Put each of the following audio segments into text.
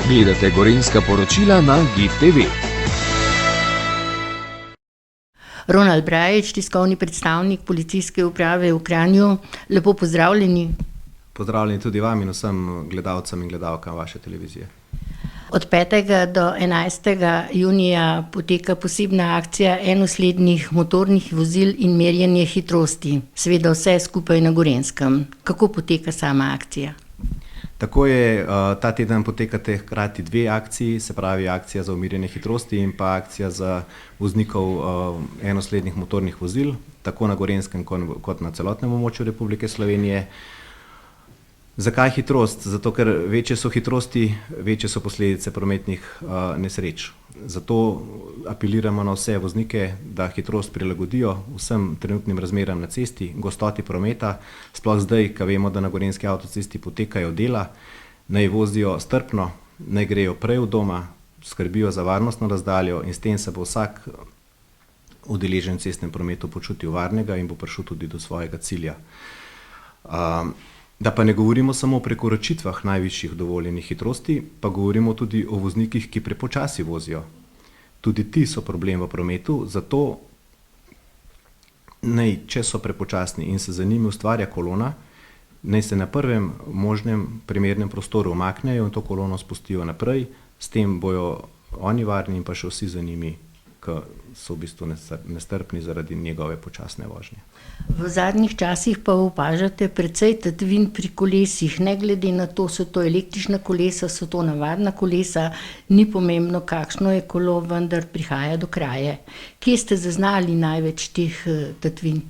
Gledate Gorenjska poročila na GIF TV. Ronald Brajič, tiskovni predstavnik policijske uprave v Kranju. Lepo pozdravljeni. Pozdravljeni tudi vam in vsem gledalcem in gledalkam vaše televizije. Od 5. do 11. junija poteka posebna akcija enoslednih motornih vozil in merjenje hitrosti. Seveda vse skupaj na Gorenjskem. Kako poteka sama akcija? Tako je, ta teden potekate hkrati dve akciji, se pravi akcija za umirjanje hitrosti in pa akcija za voznikov enoslednih motornih vozil, tako na Gorenjskem kot na celotnem območju Republike Slovenije. Zakaj hitrost? Zato, ker večje so hitrosti, večje so posledice prometnih nesreč. Zato apeliramo na vse voznike, da hitrost prilagodijo vsem trenutnim razmeram na cesti, gostoti prometa, sploh zdaj, ko vemo, da na Gorenjski avtocesti potekajo dela, naj vozijo strpno, naj grejo prej v doma, skrbijo za varnostno razdaljo in s tem se bo vsak udeležen v cestnem prometu počutil varnega in bo prišel tudi do svojega cilja. Da pa ne govorimo samo o prekoračitvah najvišjih dovoljenih hitrosti, pa govorimo tudi o voznikih, ki prepočasi vozijo. Tudi ti so problem v prometu, zato naj, če so prepočasni in se za njimi ustvarja kolona, naj se na prvem možnem primernem prostoru umaknejo in to kolono spustijo naprej, s tem bojo oni varni in pa še vsi za njimi, ki so v bistvu nestrpni zaradi njegove počasne vožnje. V zadnjih časih pa opažate precej tatvin pri kolesih, ne glede na to, so to električna kolesa, so to navadna kolesa, ni pomembno, kakšno je kolo, vendar prihaja do kraje. Kje ste zaznali največ teh tatvin?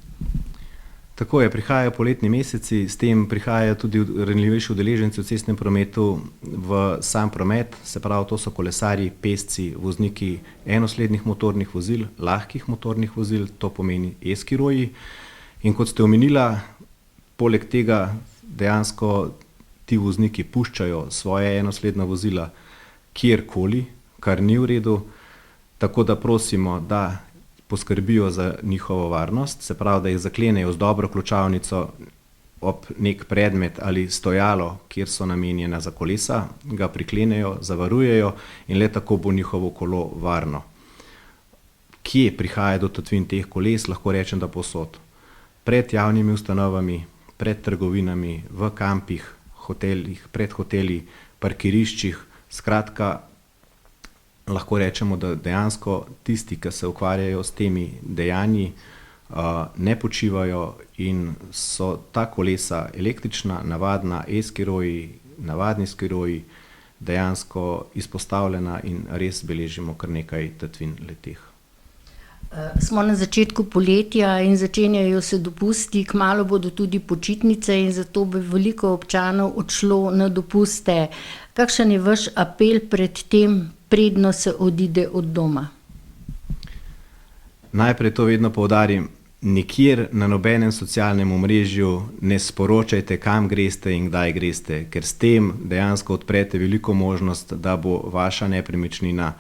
Tako je, prihajajo poletni meseci, s tem prihajajo tudi ranljivejši udeleženci v cestnem prometu v sam promet, se pravi, to so kolesarji, pešci, vozniki enoslednih motornih vozil, lahkih motornih vozil, to pomeni e-skiroji. In kot ste omenila, poleg tega dejansko ti vozniki puščajo svoje enosledna vozila kjerkoli, kar ni v redu, tako da prosimo, da poskrbijo za njihovo varnost, se pravi, da jih zaklenejo z dobro ključavnico ob nek predmet ali stojalo, kjer so namenjena za kolesa, ga priklenejo, zavarujejo in le tako bo njihovo kolo varno. Kje prihaja do tatvin teh koles, lahko rečem, da povsod. Pred javnimi ustanovami, pred trgovinami, v kampih, hotelih, pred hoteli, parkiriščih, skratka, lahko rečemo, da dejansko tisti, ki se ukvarjajo s temi dejanji, ne počivajo in so ta kolesa električna, navadna, e-skiroji, navadni skiroji dejansko izpostavljena in res beležimo kar nekaj tatvin leteh. Smo na začetku poletja in začenjajo se dopusti, kmalu bodo tudi počitnice in zato bi veliko občanov odšlo na dopuste. Kakšen je vaš apel pred tem, predno se odide od doma? Najprej to vedno poudarim, nikjer na nobenem socialnem omrežju ne sporočajte, kam greste in kdaj greste, ker s tem dejansko odprete veliko možnost, da bo vaša nepremičnina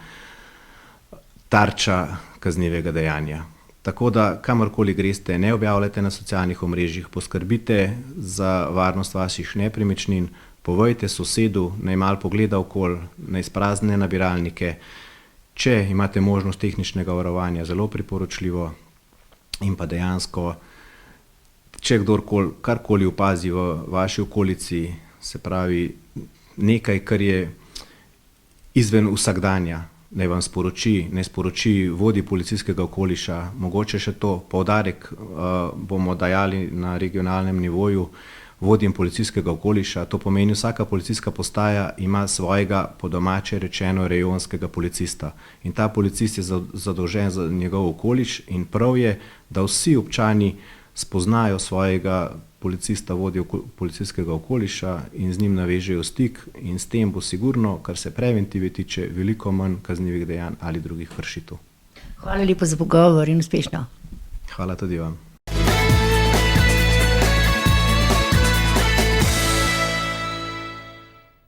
tarča kaznivega dejanja. Tako da kamorkoli greste, ne objavljajte na socialnih omrežjih, poskrbite za varnost vaših nepremičnin, povejte sosedu, naj malo pogleda okoli, naj sprazne nabiralnike. Če imate možnost tehničnega varovanja, zelo priporočljivo in pa dejansko, če kdorkoli karkoli opazi v vaši okolici, se pravi nekaj, kar je izven vsakdanja, naj vam sporoči, naj sporoči vodji policijskega okoliša, mogoče še to poudarek bomo dajali na regionalnem nivoju vodjem policijskega okoliša, to pomeni vsaka policijska postaja ima svojega, po domače rečeno, rejonskega policista. In ta policist je zadolžen za njegov okoliš in prav je, da vsi občani spoznajo svojega policista, vodjo policijskega okoliša in z njim navežejo stik in s tem bo sigurno, kar se preventive tiče, veliko manj kaznivih dejanj ali drugih kršitev. Hvala lepa za pogovor in uspešno. Hvala tudi vam.